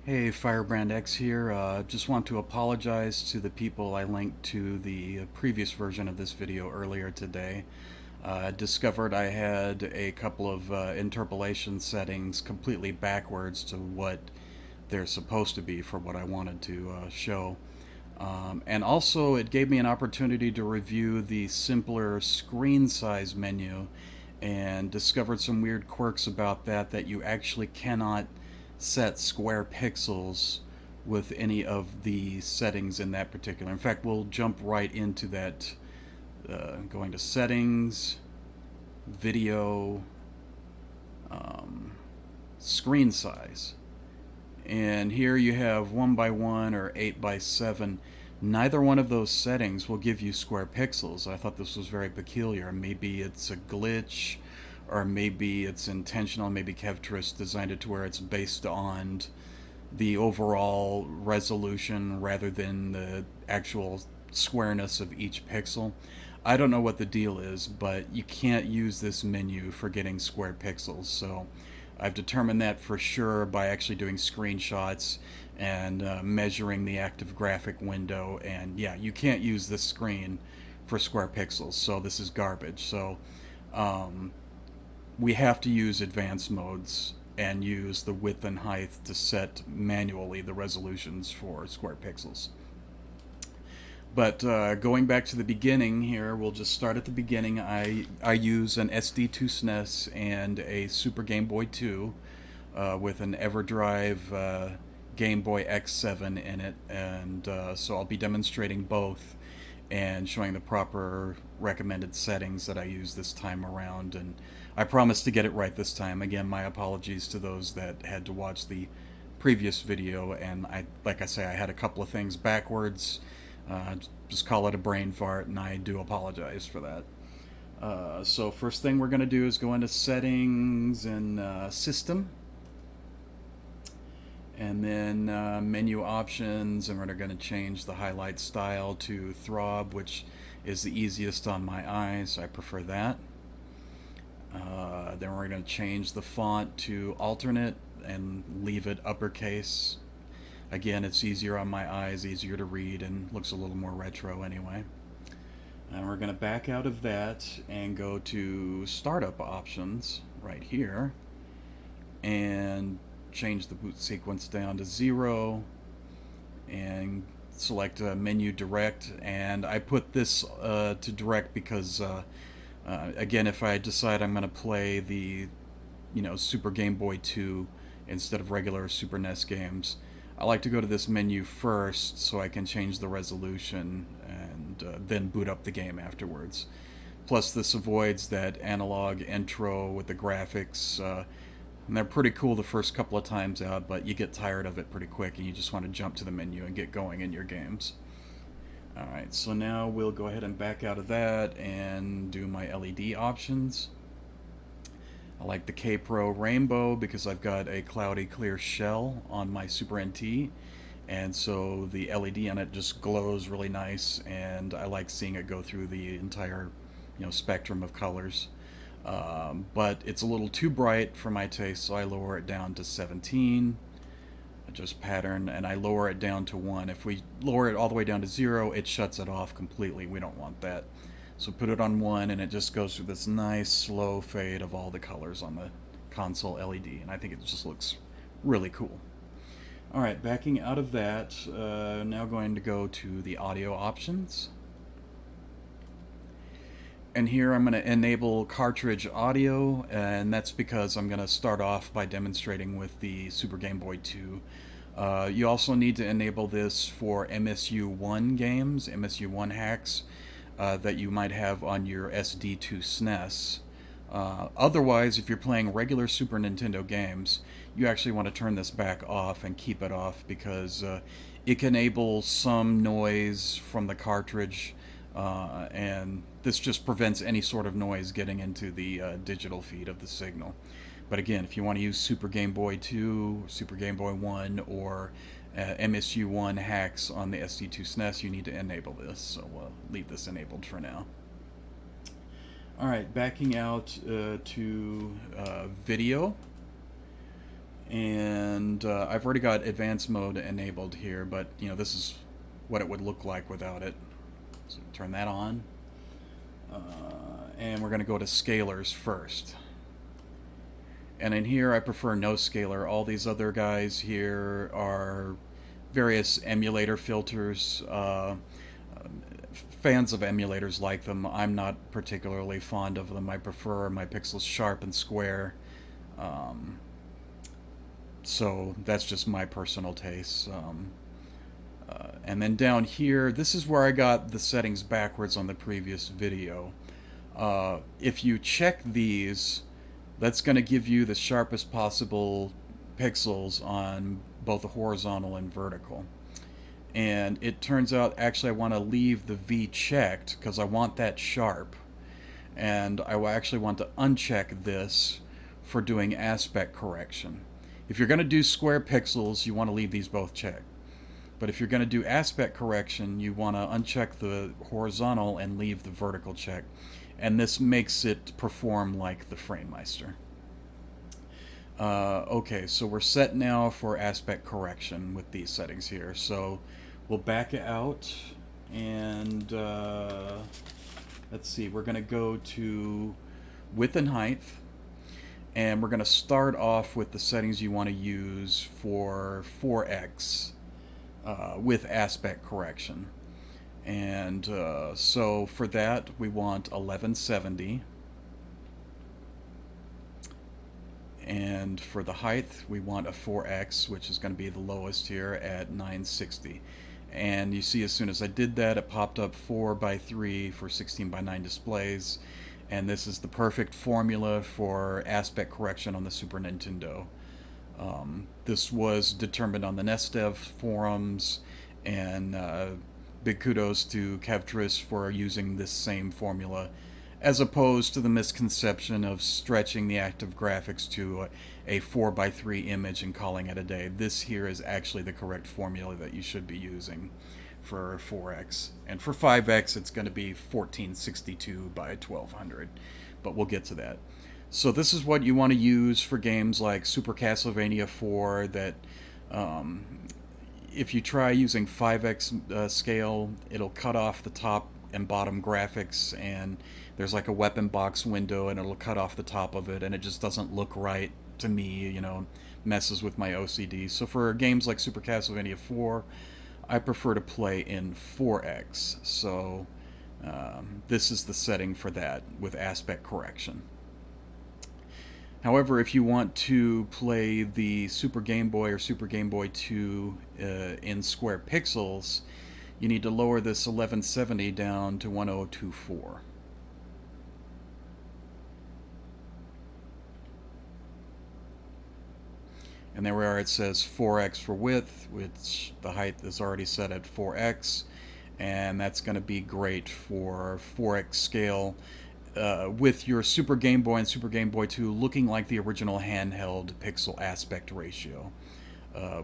Hey, Firebrand X here. Just want to apologize to the people I linked to the previous version of this video earlier today. Discovered I had a couple of interpolation settings completely backwards to what they're supposed to be for what I wanted to show. And also, it gave me an opportunity to review the simpler screen size menu and discovered some weird quirks about that you actually cannot set square pixels with any of the settings in that particular. In fact, we'll jump right into that, going to settings, video, screen size. And here you have 1 by 1 or 8 by 7. Neither one of those settings will give you square pixels. I thought this was very peculiar. Maybe it's a glitch, or maybe it's intentional. Maybe Kevtris designed it to where it's based on the overall resolution rather than the actual squareness of each pixel. I don't know what the deal is, but you can't use this menu for getting square pixels. So I've determined that for sure by actually doing screenshots and measuring the active graphic window. And yeah, you can't use this screen for square pixels, so this is garbage. So we have to use advanced modes and use the width and height to set manually the resolutions for square pixels. But going back to the beginning here, we'll just start at the beginning. I use an SD2 SNES and a Super Game Boy 2 with an EverDrive Game Boy X7 in it, and so I'll be demonstrating both and showing the proper recommended settings that I use this time around. And I promise to get it right this time. Again, my apologies to those that had to watch the previous video, and like I say, I had a couple of things backwards. Just call it a brain fart, and I do apologize for that. So first thing we're going to do is go into settings and system, and then menu options, and we're going to change the highlight style to Throb, which is the easiest on my eyes. I prefer that. Then we're going to change the font to alternate and leave it uppercase. Again, it's easier on my eyes, easier to read, and looks a little more retro anyway. And we're going to back out of that and go to startup options right here and change the boot sequence down to 0 and select menu direct. And I put this to direct because again, if I decide I'm going to play the Super Game Boy 2 instead of regular Super NES games, I like to go to this menu first so I can change the resolution and then boot up the game afterwards. Plus, this avoids that analog intro with the graphics. And they're pretty cool the first couple of times out, but you get tired of it pretty quick and you just want to jump to the menu and get going in your games. Alright, so now we'll go ahead and back out of that and do my LED options. I like the K-Pro Rainbow because I've got a cloudy clear shell on my Super NT, and so the LED on it just glows really nice, and I like seeing it go through the entire spectrum of colors. But it's a little too bright for my taste, so I lower it down to 17. Just pattern, and I lower it down to 1. If we lower it all the way down to 0, it shuts it off completely. We don't want that. So put it on 1, and it just goes through this nice slow fade of all the colors on the console LED, and I think it just looks really cool. Alright, backing out of that, now going to go to the audio options. And here I'm going to enable cartridge audio, and that's because I'm going to start off by demonstrating with the Super Game Boy 2. You also need to enable this for MSU1 games, MSU1 hacks, that you might have on your SD2 SNES. Otherwise, if you're playing regular Super Nintendo games, you actually want to turn this back off and keep it off because it can enable some noise from the cartridge, and this just prevents any sort of noise getting into the digital feed of the signal. But again, if you want to use Super Game Boy 2, Super Game Boy 1, or MSU1 hacks on the SD2 SNES, you need to enable this, so we'll leave this enabled for now. Alright, backing out to video. And I've already got advanced mode enabled here, but you know, this is what it would look like without it. So turn that on. And we're going to go to Scalars first. And in here, I prefer no scalar. All these other guys here are various emulator filters. Fans of emulators like them. I'm not particularly fond of them. I prefer my pixels sharp and square. So that's just my personal taste. And then down here, this is where I got the settings backwards on the previous video. If you check these, that's going to give you the sharpest possible pixels on both the horizontal and vertical. And it turns out actually I want to leave the V checked because I want that sharp. And I actually want to uncheck this for doing aspect correction. If you're going to do square pixels, you want to leave these both checked. But if you're going to do aspect correction, you want to uncheck the horizontal and leave the vertical check. And this makes it perform like the FrameMeister. Okay, so we're set now for aspect correction with these settings here. So we'll back it out and let's see, we're going to go to width and height. And we're going to start off with the settings you want to use for 4x with aspect correction. And so for that, we want 1170. And for the height, we want a 4x, which is going to be the lowest here at 960. And you see, as soon as I did that, it popped up 4:3 for 16:9 displays. And this is the perfect formula for aspect correction on the Super Nintendo. This was determined on the NESDev forums, and big kudos to Cartridge for using this same formula, as opposed to the misconception of stretching the active graphics to a 4:3 image and calling it a day. This here is actually the correct formula that you should be using for 4x. And for 5x, it's going to be 1462 by 1200, but we'll get to that. So this is what you want to use for games like Super Castlevania 4 that if you try using 5x scale, it'll cut off the top and bottom graphics, and there's like a weapon box window and it'll cut off the top of it, and it just doesn't look right to me, you know, messes with my OCD. So for games like Super Castlevania 4, I prefer to play in 4x. So this is the setting for that with aspect correction. However, if you want to play the Super Game Boy or Super Game Boy 2 in square pixels, you need to lower this 1170 down to 1024. And there we are, it says 4x for width, which the height is already set at 4x, and that's going to be great for 4x scale with your Super Game Boy and Super Game Boy 2 looking like the original handheld pixel aspect ratio,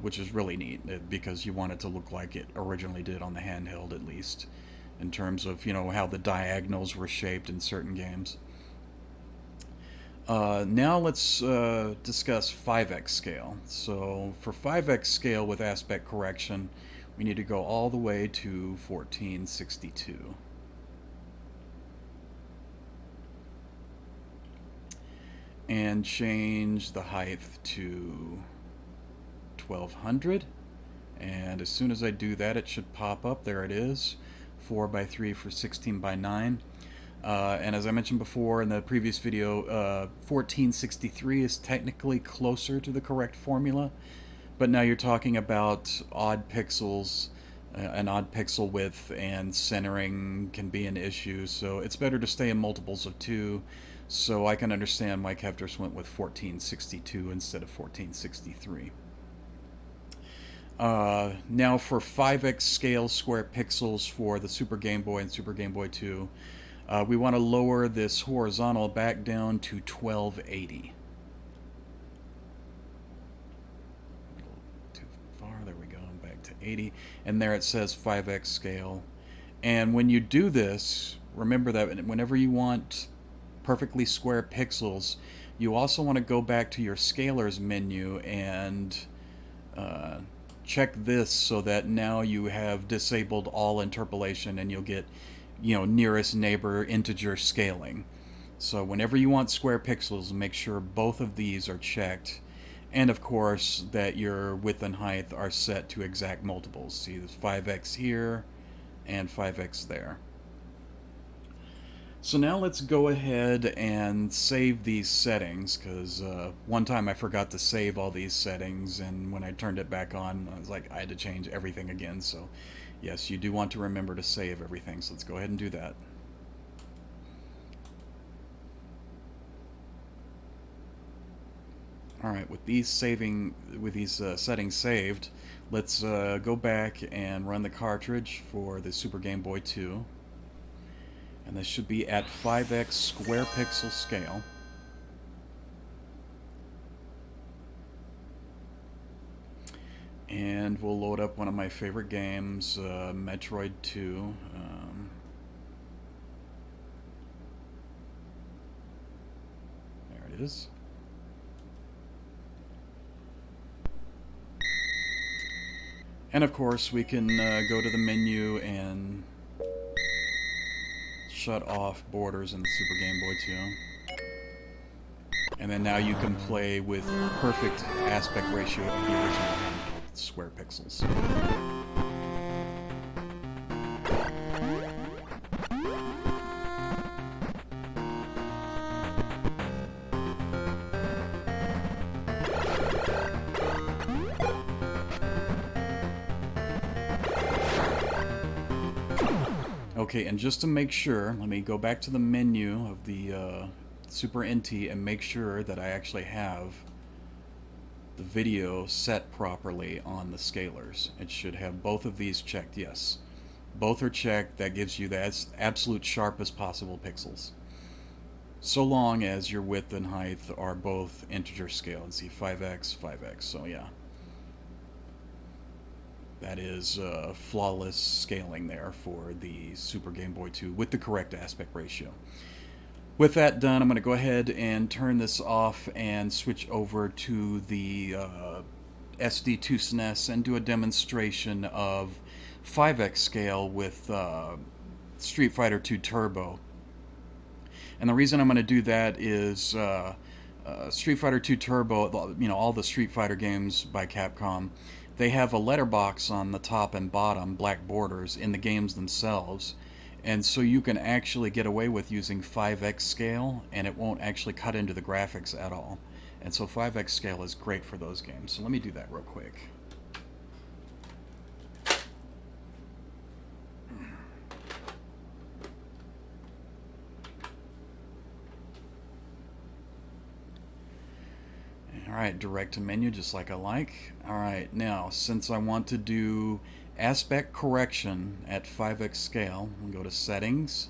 which is really neat because you want it to look like it originally did on the handheld, at least in terms of, you know, how the diagonals were shaped in certain games. Now let's discuss 5x scale. So for 5x scale with aspect correction, we need to go all the way to 1462. And change the height to 1200. And as soon as I do that, it should pop up. There it is, 4:3 for 16:9. And as I mentioned before in the previous video, 1463 is technically closer to the correct formula, but now you're talking about odd pixels, an odd pixel width, and centering can be an issue, so it's better to stay in multiples of 2, so I can understand why Cartridge went with 1462 instead of 1463. Now for 5x scale square pixels for the Super Game Boy and Super Game Boy 2, we want to lower this horizontal back down to 1280. Too far, there we go, back to 80. And there it says 5x scale. And when you do this, remember that whenever you want perfectly square pixels, You also want to go back to your Scalars menu and check this so that now you have disabled all interpolation and you'll get, nearest neighbor integer scaling. So whenever you want square pixels, make sure both of these are checked. And of course that your width and height are set to exact multiples. See, there's 5x here and 5x there. So now let's go ahead and save these settings, because one time I forgot to save all these settings, and when I turned it back on, I was like, I had to change everything again. So yes, you do want to remember to save everything, so let's go ahead and do that. Alright, with these settings saved, let's go back and run the cartridge for the Super Game Boy 2. And this should be at 5x square pixel scale. And we'll load up one of my favorite games, Metroid 2. There it is. And of course, we can go to the menu and shut off borders in the Super Game Boy 2. And then now you can play with perfect aspect ratio of the original handheld square pixels. Okay, and just to make sure, let me go back to the menu of the Super NT and make sure that I actually have the video set properly on the Scalars. It should have both of these checked, yes. Both are checked. That gives you the absolute sharpest possible pixels. So long as your width and height are both integer scale. And see, 5x, 5x, so yeah. That is flawless scaling there for the Super Game Boy 2 with the correct aspect ratio. With that done, I'm going to go ahead and turn this off and switch over to the SD2 SNES and do a demonstration of 5x scale with Street Fighter 2 Turbo. And the reason I'm going to do that is Street Fighter 2 Turbo, all the Street Fighter games by Capcom, they have a letterbox on the top and bottom, black borders, in the games themselves. And so you can actually get away with using 5x scale, and it won't actually cut into the graphics at all. And so 5x scale is great for those games. So let me do that real quick. Alright, direct to menu just like I like. Alright, now since I want to do aspect correction at 5x scale, we'll go to settings,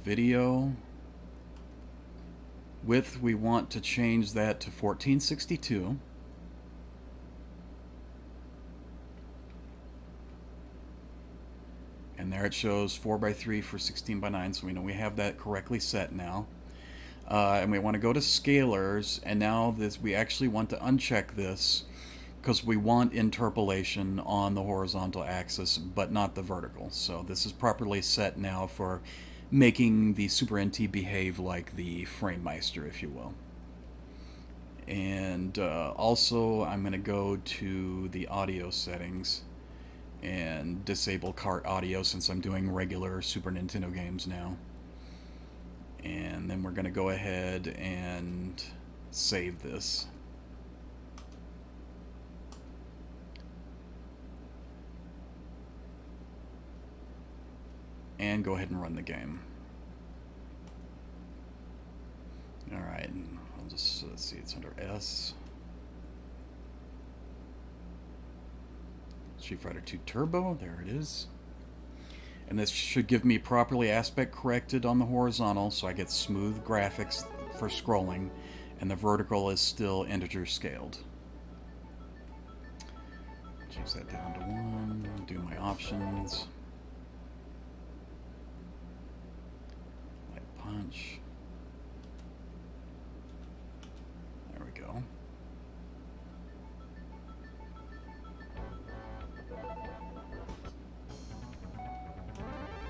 video, width, we want to change that to 1462. And there it shows 4:3 for 16:9, so we know we have that correctly set now. And we want to go to Scalars, and now we actually want to uncheck this because we want interpolation on the horizontal axis but not the vertical. So this is properly set now for making the Super NT behave like the FrameMeister, if you will. And also I'm going to go to the audio settings and disable cart audio since I'm doing regular Super Nintendo games now. And then we're going to go ahead and save this. And go ahead and run the game. Alright, I'll just, let's see, it's under S. Street Fighter 2 Turbo, there it is. And this should give me properly aspect corrected on the horizontal, so I get smooth graphics for scrolling, and the vertical is still integer scaled. Change that down to 1, do my options. Light punch.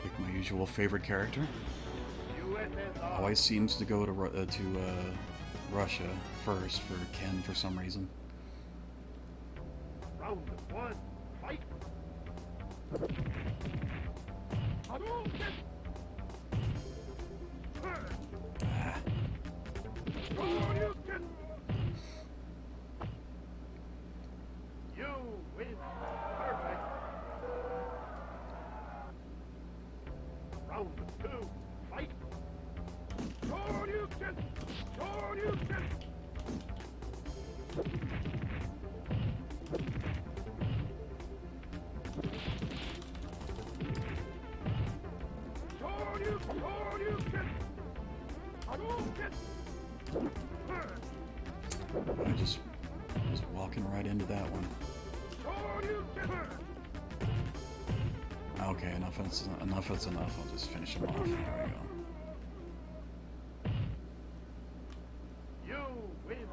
Pick my usual favorite character. Always seems to go to Russia first for Ken for some reason. Round 1, fight! Ah. You win. Perfect. Round 2, fight! I just walking right into that one. Okay, enough is enough. I'll just finish him off. There we go. You win.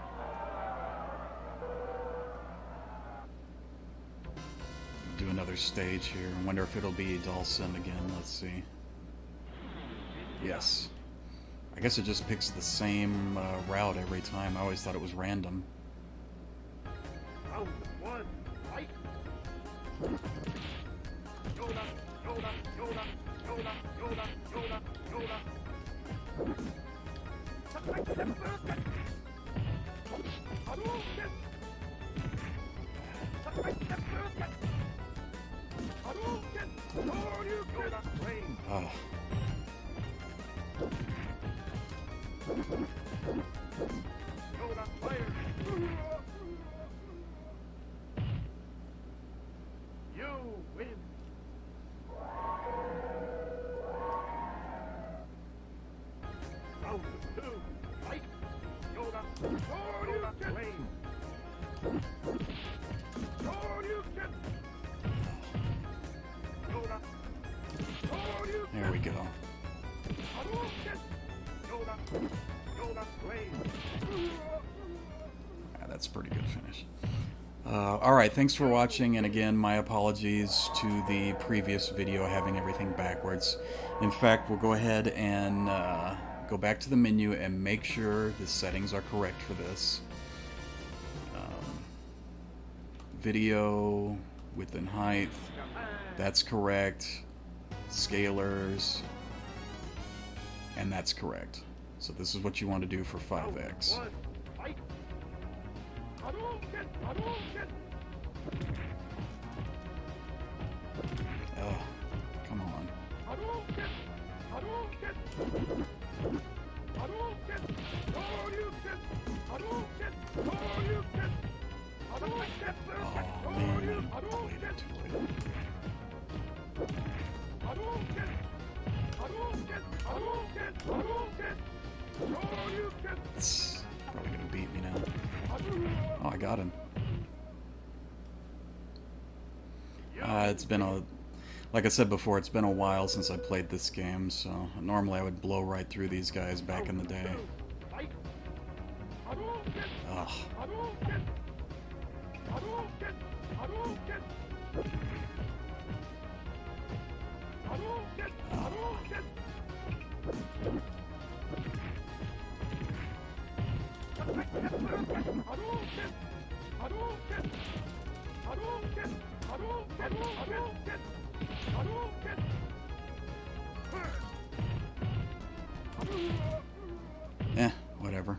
Do another stage here. I wonder if it'll be Dawson again. Let's see. Yes. I guess it just picks the same route every time. I always thought it was random. Round 1, fight! Yoda, Yoda, Yoda, Yoda, Yoda, Yoda, Yoda. Oh. Yoda, fire! You win. Round 2, fight! Yoda, Yoda, flame! Yoda, There we go. Yoda, Yoda, flame! Yeah, that's a pretty good finish. Alright, thanks for watching, and again, my apologies to the previous video having everything backwards. In fact, we'll go ahead and go back to the menu and make sure the settings are correct for this. Video, width and height, that's correct. Scalars, and that's correct. So this is what you want to do for 5X. Oh, come on. Oh man, I played it too late. It's probably gonna beat me now. Oh, I got him. It's been like I said before, it's been a while since I played this game, so normally I would blow right through these guys back in the day. Ugh. Whatever.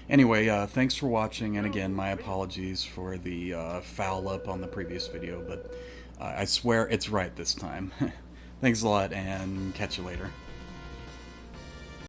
Anyway, thanks for watching, and again, my apologies for the foul up on the previous video, but I swear it's right this time. Thanks a lot, and catch you later.